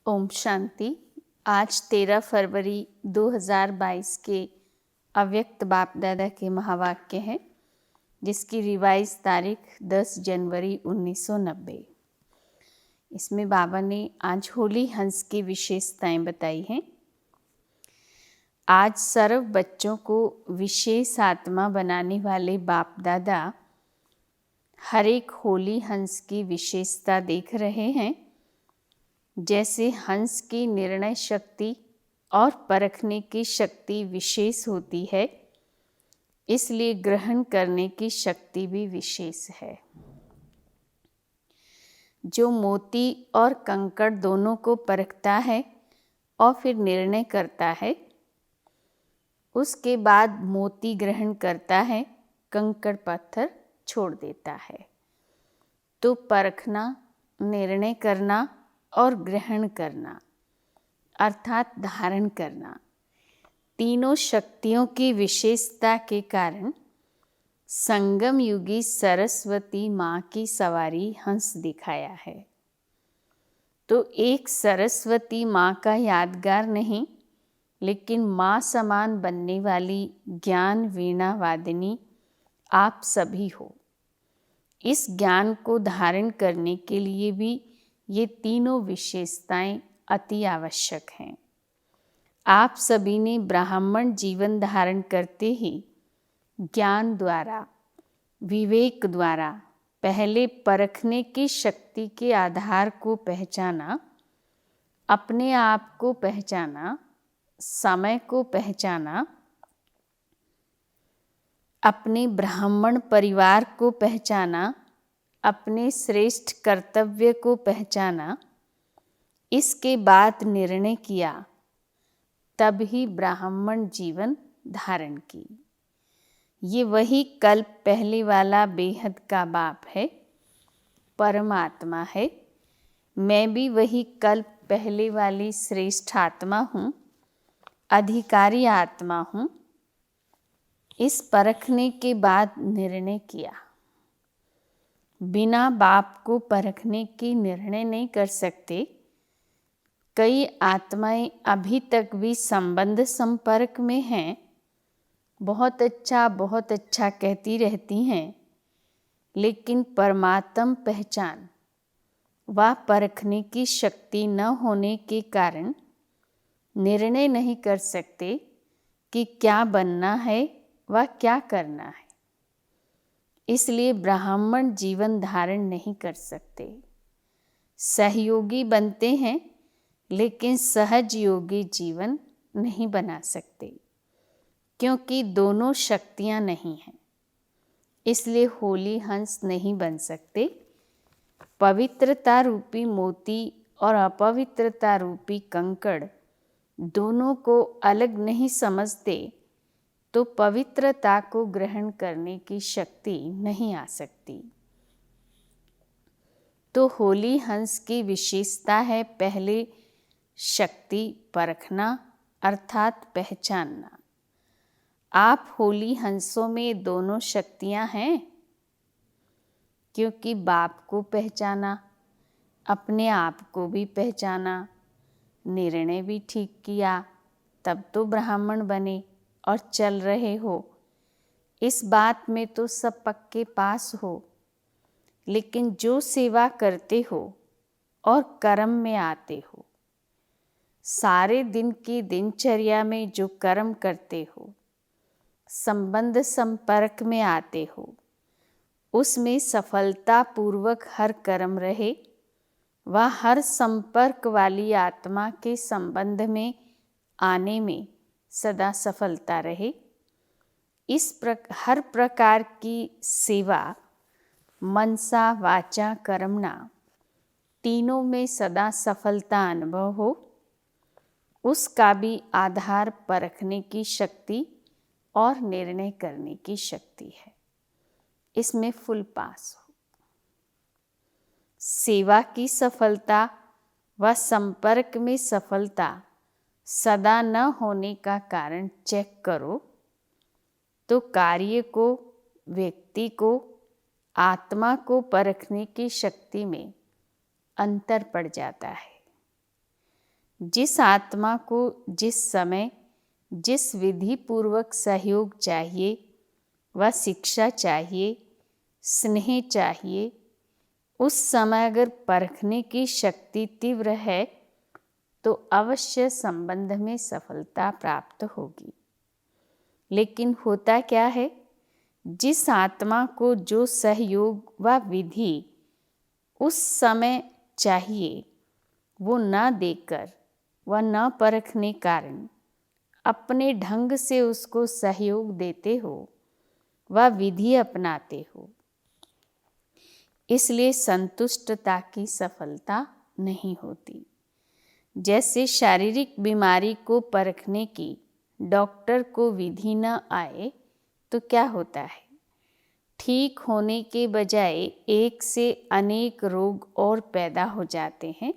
ओम शांति। आज 13 फरवरी 2022 के अव्यक्त बाप दादा के महावाक्य हैं, जिसकी रिवाइज तारीख 10 जनवरी 1990। इसमें बाबा ने आज होली हंस की विशेषताएं बताई हैं। आज सर्व बच्चों को विशेष आत्मा बनाने वाले बाप दादा हर एक होली हंस की विशेषता देख रहे हैं। जैसे हंस की निर्णय शक्ति और परखने की शक्ति विशेष होती है, इसलिए ग्रहण करने की शक्ति भी विशेष है। जो मोती और कंकड़ दोनों को परखता है और फिर निर्णय करता है, उसके बाद मोती ग्रहण करता है, कंकड़ पत्थर छोड़ देता है। तो परखना, निर्णय करना और ग्रहण करना अर्थात धारण करना, तीनों शक्तियों की विशेषता के कारण संगम युगी सरस्वती माँ की सवारी हंस दिखाया है। तो एक सरस्वती माँ का यादगार नहीं, लेकिन माँ समान बनने वाली ज्ञान वीणा वादिनी आप सभी हो। इस ज्ञान को धारण करने के लिए भी ये तीनों विशेषताएं अति आवश्यक हैं। आप सभी ने ब्राह्मण जीवन धारण करते ही ज्ञान द्वारा, विवेक द्वारा पहले परखने की शक्ति के आधार को पहचाना, अपने आप को पहचाना, समय को पहचाना, अपने ब्राह्मण परिवार को पहचाना, अपने श्रेष्ठ कर्तव्य को पहचाना, इसके बाद निर्णय किया, तब ही ब्राह्मण जीवन धारण की। ये वही कल्प पहले वाला बेहद का बाप है, परमात्मा है। मैं भी वही कल्प पहले वाली श्रेष्ठ आत्मा हूँ, अधिकारी आत्मा हूँ। इस परखने के बाद निर्णय किया। बिना बाप को परखने की निर्णय नहीं कर सकते। कई आत्माएं अभी तक भी संबंध संपर्क में हैं, बहुत अच्छा कहती रहती हैं, लेकिन परमात्म पहचान व परखने की शक्ति न होने के कारण निर्णय नहीं कर सकते कि क्या बनना है व क्या करना है। इसलिए ब्राह्मण जीवन धारण नहीं कर सकते। सहयोगी बनते हैं, लेकिन सहज योगी जीवन नहीं बना सकते, क्योंकि दोनों शक्तियां नहीं हैं। इसलिए होली हंस नहीं बन सकते। पवित्रता रूपी मोती और अपवित्रता रूपी कंकड़ दोनों को अलग नहीं समझते, तो पवित्रता को ग्रहण करने की शक्ति नहीं आ सकती। तो होली हंस की विशेषता है पहले शक्ति परखना अर्थात पहचानना। आप होली हंसों में दोनों शक्तियां हैं, क्योंकि बाप को पहचाना, अपने आप को भी पहचाना, निर्णय भी ठीक किया, तब तो ब्राह्मण बने और चल रहे हो। इस बात में तो सब पक्के पास हो, लेकिन जो सेवा करते हो और कर्म में आते हो, सारे दिन की दिनचर्या में जो कर्म करते हो, संबंध संपर्क में आते हो, उसमें सफलता पूर्वक हर कर्म रहे व हर संपर्क वाली आत्मा के संबंध में आने में सदा सफलता रहे। हर प्रकार की सेवा मनसा वाचा कर्मणा तीनों में सदा सफलता अनुभव हो, उसका भी आधार परखने की शक्ति और निर्णय करने की शक्ति है। इसमें फुल पास हो। सेवा की सफलता व संपर्क में सफलता सदा न होने का कारण चेक करो, तो कार्य को, व्यक्ति को, आत्मा को परखने की शक्ति में अंतर पड़ जाता है। जिस आत्मा को जिस समय जिस विधि पूर्वक सहयोग चाहिए व शिक्षा चाहिए, स्नेह चाहिए, उस समय अगर परखने की शक्ति तीव्र है तो अवश्य संबंध में सफलता प्राप्त होगी। लेकिन होता क्या है, जिस आत्मा को जो सहयोग व विधि उस समय चाहिए वो न देकर व न परखने कारण अपने ढंग से उसको सहयोग देते हो व विधि अपनाते हो, इसलिए संतुष्टता की सफलता नहीं होती। जैसे शारीरिक बीमारी को परखने की डॉक्टर को विधि न आए तो क्या होता है, ठीक होने के बजाय एक से अनेक रोग और पैदा हो जाते हैं।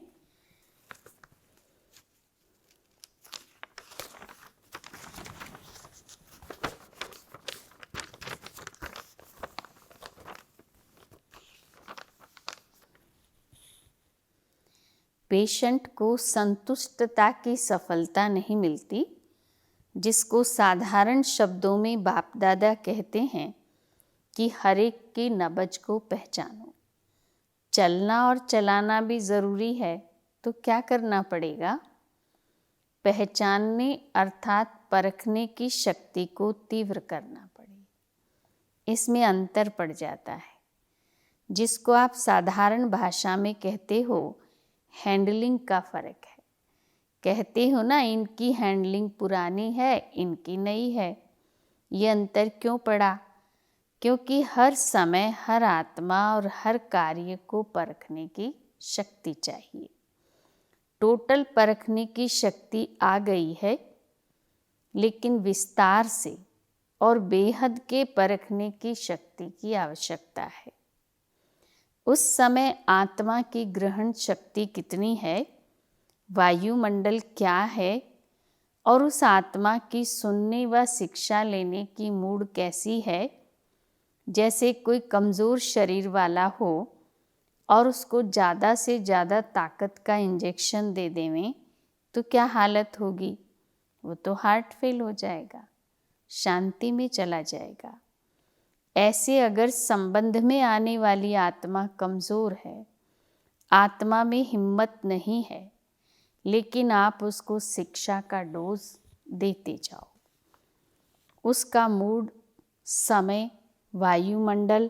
पेशेंट को संतुष्टता की सफलता नहीं मिलती, जिसको साधारण शब्दों में बाप दादा कहते हैं कि हर एक की नब्ज को पहचानो। चलना और चलाना भी ज़रूरी है, तो क्या करना पड़ेगा, पहचानने अर्थात परखने की शक्ति को तीव्र करना पड़े। इसमें अंतर पड़ जाता है। जिसको आप साधारण भाषा में कहते हो हैंडलिंग का फ़र्क है। कहते हो ना, इनकी हैंडलिंग पुरानी है, इनकी नई है। ये अंतर क्यों पड़ा, क्योंकि हर समय हर आत्मा और हर कार्य को परखने की शक्ति चाहिए। टोटल परखने की शक्ति आ गई है, लेकिन विस्तार से और बेहद के परखने की शक्ति की आवश्यकता है। उस समय आत्मा की ग्रहण शक्ति कितनी है, वायुमंडल क्या है, और उस आत्मा की सुनने व शिक्षा लेने की मूड कैसी है। जैसे कोई कमज़ोर शरीर वाला हो और उसको ज़्यादा से ज़्यादा ताकत का इंजेक्शन दे देवें तो क्या हालत होगी, वो तो हार्ट फेल हो जाएगा, शांति में चला जाएगा। ऐसे अगर संबंध में आने वाली आत्मा कमज़ोर है, आत्मा में हिम्मत नहीं है, लेकिन आप उसको शिक्षा का डोज देते जाओ, उसका मूड, समय, वायुमंडल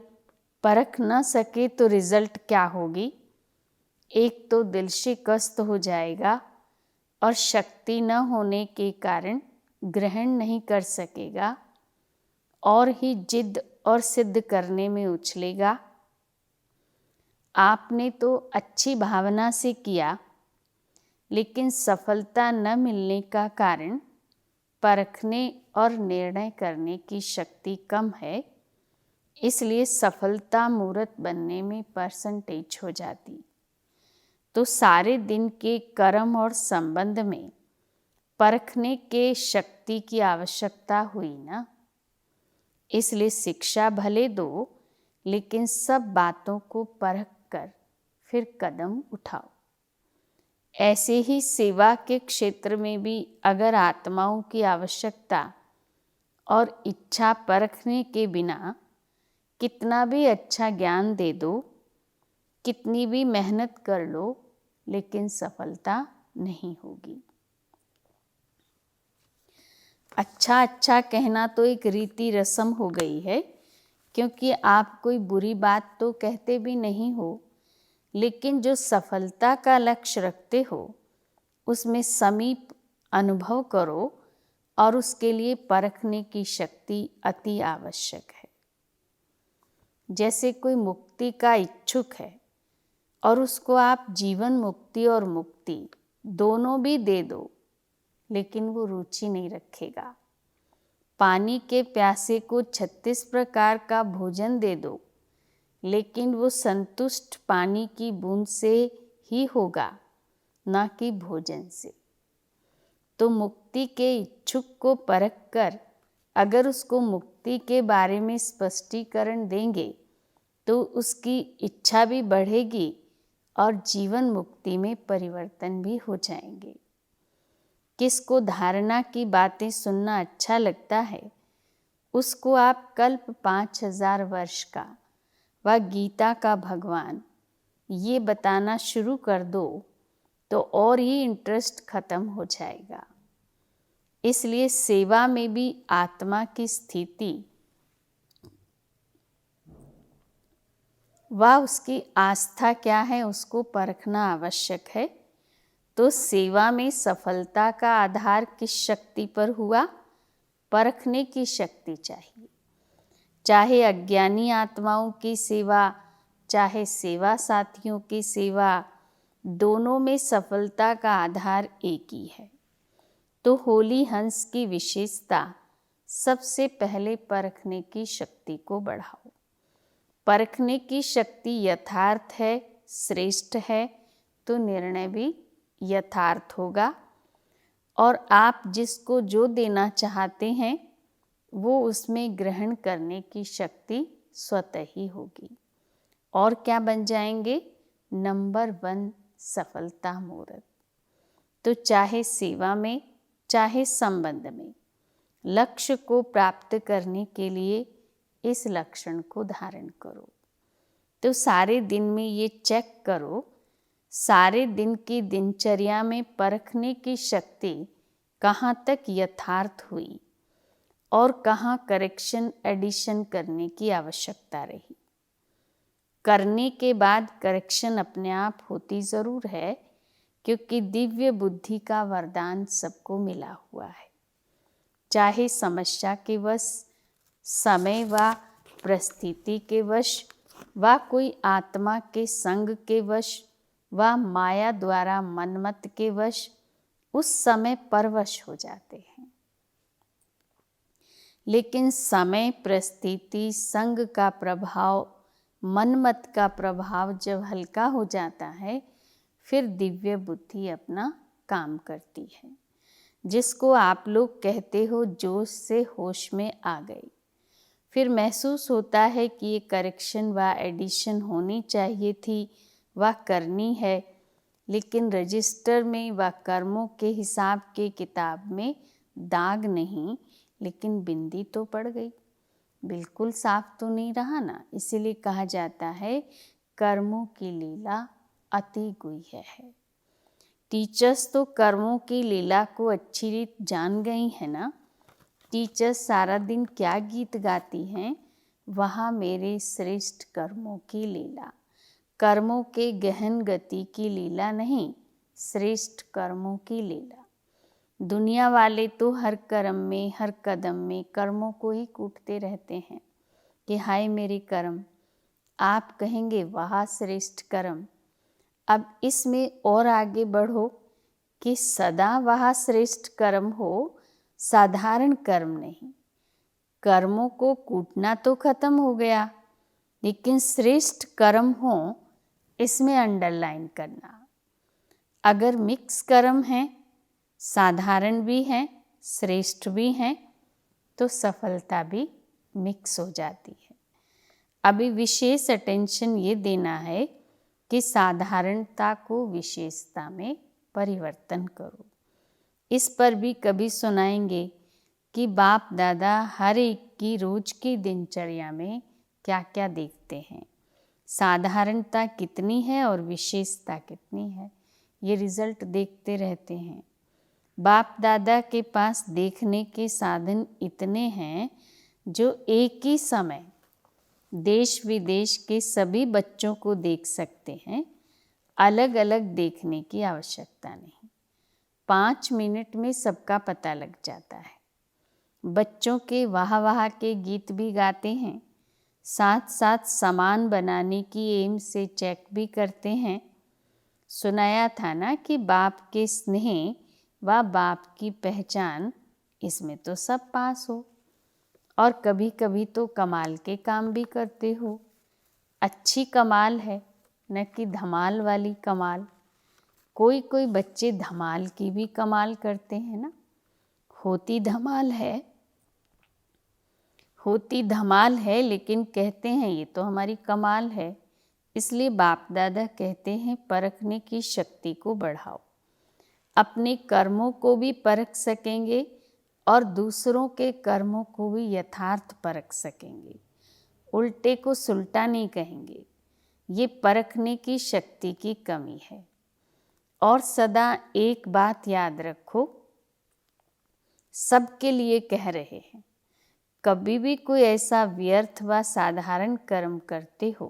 परख न सके तो रिजल्ट क्या होगी, एक तो दिल शिकस्त हो जाएगा और शक्ति न होने के कारण ग्रहण नहीं कर सकेगा और ही जिद और सिद्ध करने में उछलेगा। आपने तो अच्छी भावना से किया, लेकिन सफलता न मिलने का कारण परखने और निर्णय करने की शक्ति कम है, इसलिए सफलता मूर्त बनने में परसेंटेज हो जाती। तो सारे दिन के कर्म और संबंध में परखने के शक्ति की आवश्यकता हुई ना। इसलिए शिक्षा भले दो, लेकिन सब बातों को परख कर फिर कदम उठाओ। ऐसे ही सेवा के क्षेत्र में भी अगर आत्माओं की आवश्यकता और इच्छा परखने के बिना कितना भी अच्छा ज्ञान दे दो, कितनी भी मेहनत कर लो, लेकिन सफलता नहीं होगी। अच्छा अच्छा कहना तो एक रीति रस्म हो गई है, क्योंकि आप कोई बुरी बात तो कहते भी नहीं हो, लेकिन जो सफलता का लक्ष्य रखते हो उसमें समीप अनुभव करो और उसके लिए परखने की शक्ति अति आवश्यक है। जैसे कोई मुक्ति का इच्छुक है और उसको आप जीवन मुक्ति और मुक्ति दोनों भी दे दो, लेकिन वो रुचि नहीं रखेगा। पानी के प्यासे को 36 प्रकार का भोजन दे दो, लेकिन वो संतुष्ट पानी की बूंद से ही होगा, ना कि भोजन से। तो मुक्ति के इच्छुक को परख कर अगर उसको मुक्ति के बारे में स्पष्टीकरण देंगे तो उसकी इच्छा भी बढ़ेगी और जीवन मुक्ति में परिवर्तन भी हो जाएंगे। किसको धारणा की बातें सुनना अच्छा लगता है, उसको आप कल्प 5000 वर्ष का व गीता का भगवान ये बताना शुरू कर दो तो और ही इंटरेस्ट खत्म हो जाएगा। इसलिए सेवा में भी आत्मा की स्थिति व उसकी आस्था क्या है उसको परखना आवश्यक है। तो सेवा में सफलता का आधार किस शक्ति पर हुआ? परखने की शक्ति चाहिए। चाहे अज्ञानी आत्माओं की सेवा, चाहे सेवा साथियों की सेवा, दोनों में सफलता का आधार एक ही है। तो होली हंस की विशेषता सबसे पहले परखने की शक्ति को बढ़ाओ। परखने की शक्ति यथार्थ है, श्रेष्ठ है, तो निर्णय भी यथार्थ होगा और आप जिसको जो देना चाहते हैं वो उसमें ग्रहण करने की शक्ति स्वतः ही होगी। और क्या बन जाएंगे? नंबर 1 सफलता मुहूर्त। तो चाहे सेवा में, चाहे संबंध में, लक्ष्य को प्राप्त करने के लिए इस लक्षण को धारण करो। तो सारे दिन में ये चेक करो, सारे दिन की दिनचर्या में परखने की शक्ति कहाँ तक यथार्थ हुई और कहाँ करेक्शन एडिशन करने की आवश्यकता रही। करने के बाद करेक्शन अपने आप होती ज़रूर है, क्योंकि दिव्य बुद्धि का वरदान सबको मिला हुआ है। चाहे समस्या के वश, समय व परिस्थिति के वश व कोई आत्मा के संग के वश व माया द्वारा मनमत के वश, उस समय परवश हो जाते हैं। लेकिन समय, परिस्थिति, संग का प्रभाव, मनमत का प्रभाव जब हल्का हो जाता है, फिर दिव्य बुद्धि अपना काम करती है, जिसको आप लोग कहते हो जोश से होश में आ गई। फिर महसूस होता है कि ये करेक्शन व एडिशन होनी चाहिए थी व करनी है, लेकिन रजिस्टर में व कर्मों के हिसाब के किताब में दाग नहीं, लेकिन बिंदी तो पड़ गई, बिल्कुल साफ तो नहीं रहा ना। इसीलिए कहा जाता है कर्मों की लीला अति गुह्य है। टीचर्स तो कर्मों की लीला को अच्छी रीत जान गई है ना। टीचर्स सारा दिन क्या गीत गाती हैं, वहाँ मेरे श्रेष्ठ कर्मों की लीला, कर्मों के गहन गति की लीला नहीं, श्रेष्ठ कर्मों की लीला। दुनिया वाले तो हर कर्म में, हर कदम में कर्मों को ही कूटते रहते हैं कि हाय मेरे कर्म। आप कहेंगे वाह श्रेष्ठ कर्म। अब इसमें और आगे बढ़ो कि सदा वह श्रेष्ठ कर्म हो, साधारण कर्म नहीं। कर्मों को कूटना तो खत्म हो गया, लेकिन श्रेष्ठ कर्म हो इसमें अंडरलाइन करना। अगर मिक्स कर्म हैं, साधारण भी हैं, श्रेष्ठ भी हैं, तो सफलता भी मिक्स हो जाती है। अभी विशेष अटेंशन ये देना है कि साधारणता को विशेषता में परिवर्तन करो। इस पर भी कभी सुनाएंगे कि बाप दादा हर एक की रोज की दिनचर्या में क्या क्या देखते हैं, साधारणता कितनी है और विशेषता कितनी है, ये रिजल्ट देखते रहते हैं। बाप दादा के पास देखने के साधन इतने हैं जो एक ही समय देश विदेश के सभी बच्चों को देख सकते हैं। अलग अलग देखने की आवश्यकता नहीं, 5 मिनट में सबका पता लग जाता है। बच्चों के वाह वाह के गीत भी गाते हैं, साथ साथ सामान बनाने की एम से चेक भी करते हैं। सुनाया था ना कि बाप के स्नेह व बाप की पहचान, इसमें तो सब पास हो। और कभी कभी तो कमाल के काम भी करते हो। अच्छी कमाल है, न कि धमाल वाली कमाल। कोई कोई बच्चे धमाल की भी कमाल करते हैं ना। होती धमाल है, लेकिन कहते हैं ये तो हमारी कमाल है। इसलिए बाप दादा कहते हैं परखने की शक्ति को बढ़ाओ। अपने कर्मों को भी परख सकेंगे और दूसरों के कर्मों को भी यथार्थ परख सकेंगे। उल्टे को सुलटा नहीं कहेंगे। ये परखने की शक्ति की कमी है। और सदा एक बात याद रखो, सबके लिए कह रहे हैं, कभी भी कोई ऐसा व्यर्थ व साधारण कर्म करते हो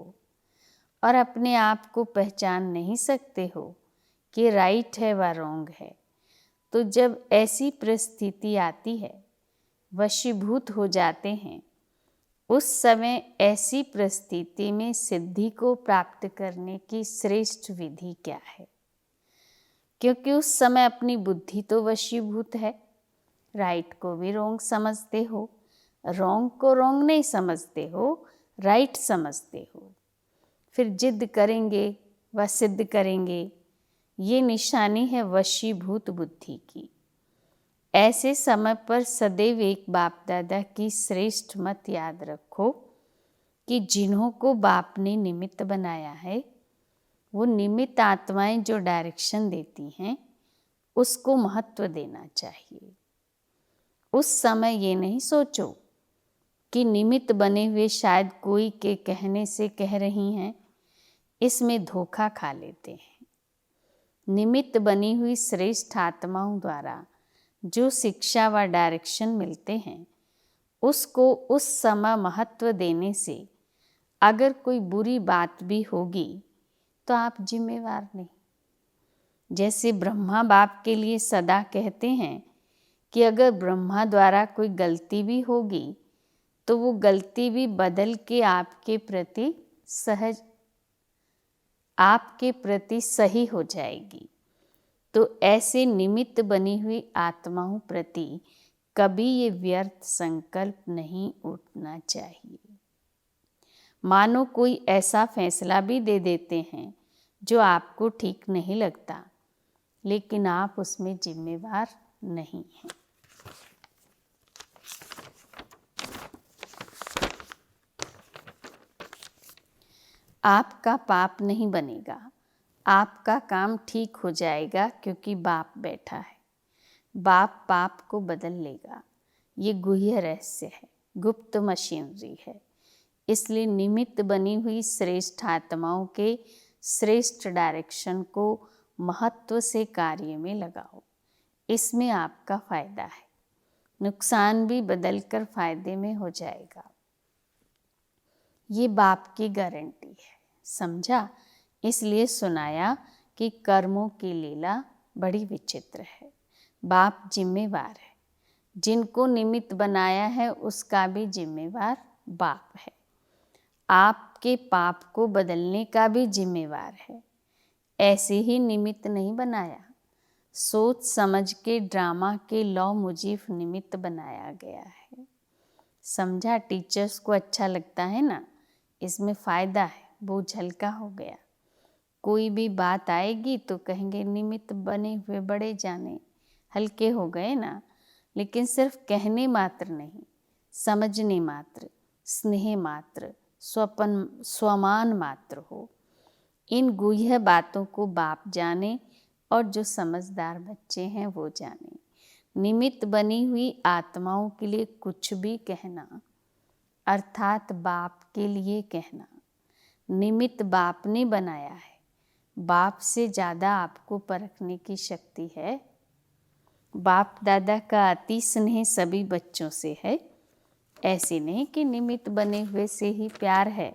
और अपने आप को पहचान नहीं सकते हो कि राइट है व रॉन्ग है, तो जब ऐसी परिस्थिति आती है, वशीभूत हो जाते हैं, उस समय ऐसी परिस्थिति में सिद्धि को प्राप्त करने की श्रेष्ठ विधि क्या है? क्योंकि उस समय अपनी बुद्धि तो वशीभूत है। राइट को भी रॉन्ग समझते हो, रॉन्ग को रॉन्ग नहीं समझते हो, राइट समझते हो। फिर जिद करेंगे व सिद्ध करेंगे। ये निशानी है वशीभूत बुद्धि की। ऐसे समय पर सदैव एक बाप दादा की श्रेष्ठ मत याद रखो कि जिन्हों को बाप ने निमित्त बनाया है, वो निमित्त आत्माएं जो डायरेक्शन देती हैं, उसको महत्व देना चाहिए। उस समय ये नहीं सोचो कि निमित्त बने हुए शायद कोई के कहने से कह रही हैं, इसमें धोखा खा लेते हैं। निमित्त बनी हुई श्रेष्ठ आत्माओं द्वारा जो शिक्षा व डायरेक्शन मिलते हैं, उसको उस समय महत्व देने से अगर कोई बुरी बात भी होगी तो आप जिम्मेवार नहीं। जैसे ब्रह्मा बाप के लिए सदा कहते हैं कि अगर ब्रह्मा द्वारा कोई गलती भी होगी तो वो गलती भी बदल के आपके प्रति सही हो जाएगी। तो ऐसे निमित्त बनी हुई आत्माओं प्रति कभी ये व्यर्थ संकल्प नहीं उठना चाहिए। मानो कोई ऐसा फैसला भी दे देते हैं जो आपको ठीक नहीं लगता, लेकिन आप उसमें जिम्मेवार नहीं हैं। आपका पाप नहीं बनेगा, आपका काम ठीक हो जाएगा, क्योंकि बाप बैठा है। बाप पाप को बदल लेगा। ये गुह्य रहस्य है, गुप्त मशीनरी है। इसलिए निमित्त बनी हुई श्रेष्ठ आत्माओं के श्रेष्ठ डायरेक्शन को महत्व से कार्य में लगाओ। इसमें आपका फायदा है, नुकसान भी बदलकर फायदे में हो जाएगा। ये बाप की गारंटी है, समझा? इसलिए सुनाया कि कर्मों की लीला बड़ी विचित्र है। बाप जिम्मेवार है, जिनको निमित्त बनाया है उसका भी जिम्मेवार बाप है। आपके पाप को बदलने का भी जिम्मेवार है। ऐसे ही निमित्त नहीं बनाया, सोच समझ के ड्रामा के लौ मुजीब निमित्त बनाया गया है। समझा? टीचर्स को अच्छा लगता है ना, इसमें फ़ायदा है, बोझ हल्का हो गया। कोई भी बात आएगी तो कहेंगे निमित्त बने हुए बड़े जाने, हल्के हो गए ना। लेकिन सिर्फ कहने मात्र नहीं, समझने मात्र, स्नेह मात्र, स्वमान मात्र हो। इन गुह्य बातों को बाप जाने और जो समझदार बच्चे हैं वो जाने। निमित्त बनी हुई आत्माओं के लिए कुछ भी कहना अर्थात बाप के लिए कहना। निमित्त बाप ने बनाया है, बाप से ज़्यादा आपको परखने की शक्ति है। बाप दादा का अति स्नेह सभी बच्चों से है। ऐसे नहीं कि निमित्त बने हुए से ही प्यार है,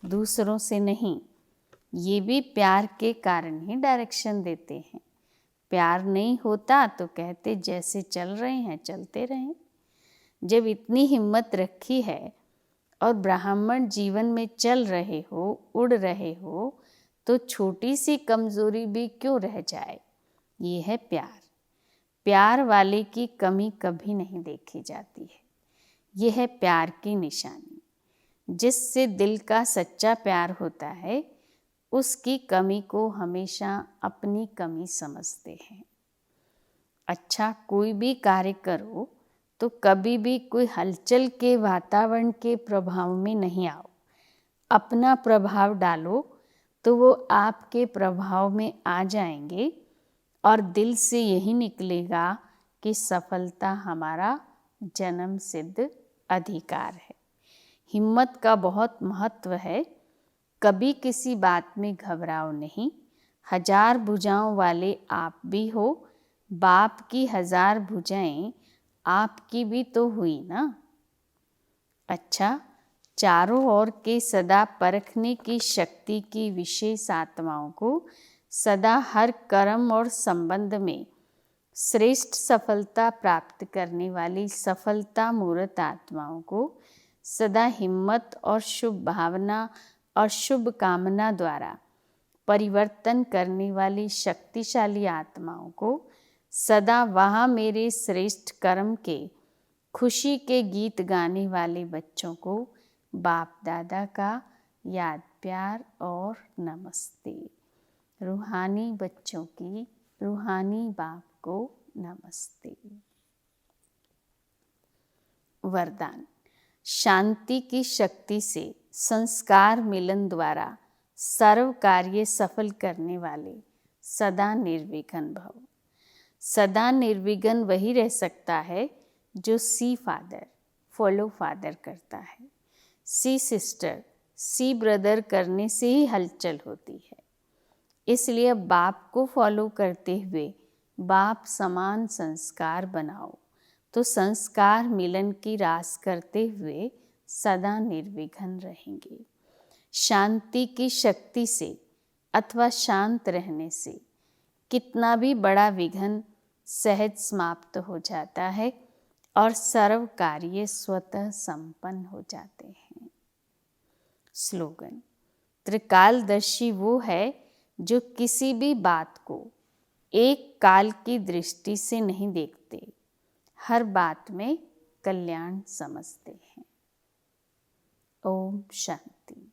दूसरों से नहीं। ये भी प्यार के कारण ही डायरेक्शन देते हैं। प्यार नहीं होता तो कहते जैसे चल रहे हैं चलते रहें। जब इतनी हिम्मत रखी है और ब्राह्मण जीवन में चल रहे हो, उड़ रहे हो, तो छोटी सी कमज़ोरी भी क्यों रह जाए। ये है प्यार। प्यार वाले की कमी कभी नहीं देखी जाती है। ये है प्यार की निशानी। जिससे दिल का सच्चा प्यार होता है, उसकी कमी को हमेशा अपनी कमी समझते हैं। अच्छा, कोई भी कार्य करो तो कभी भी कोई हलचल के वातावरण के प्रभाव में नहीं आओ। अपना प्रभाव डालो तो वो आपके प्रभाव में आ जाएंगे और दिल से यही निकलेगा कि सफलता हमारा जन्म सिद्ध अधिकार है। हिम्मत का बहुत महत्व है। कभी किसी बात में घबराओ नहीं। 1000 भुजाओं वाले आप भी हो, बाप की 1000 भुजाएं आपकी भी तो हुई ना। अच्छा, चारों ओर के सदा परखने की शक्ति की विशेष आत्माओं को सदा हर कर्म और संबंध में श्रेष्ठ सफलता प्राप्त करने वाली सफलता मूर्त आत्माओं को सदा हिम्मत और शुभ भावना और शुभ कामना द्वारा परिवर्तन करने वाली शक्तिशाली आत्माओं को सदा वहाँ मेरे श्रेष्ठ कर्म के खुशी के गीत गाने वाले बच्चों को बाप दादा का याद प्यार और नमस्ते। रूहानी बच्चों की रूहानी बाप को नमस्ते। वरदान। शांति की शक्ति से संस्कार मिलन द्वारा सर्व कार्य सफल करने वाले सदा निर्विघ्न भव। सदा निर्विघ्न वही रह सकता है जो सी फादर फॉलो फादर करता है। सी सिस्टर सी ब्रदर करने से ही हलचल होती है। इसलिए बाप को फॉलो करते हुए बाप समान संस्कार बनाओ तो संस्कार मिलन की रास करते हुए सदा निर्विघ्न रहेंगे। शांति की शक्ति से अथवा शांत रहने से कितना भी बड़ा विघ्न सहज समाप्त हो जाता है और सर्व कार्य स्वतः संपन्न हो जाते हैं। स्लोगन। त्रिकालदर्शी वो है जो किसी भी बात को एक काल की दृष्टि से नहीं देखते, हर बात में कल्याण समझते हैं। ओम शांति।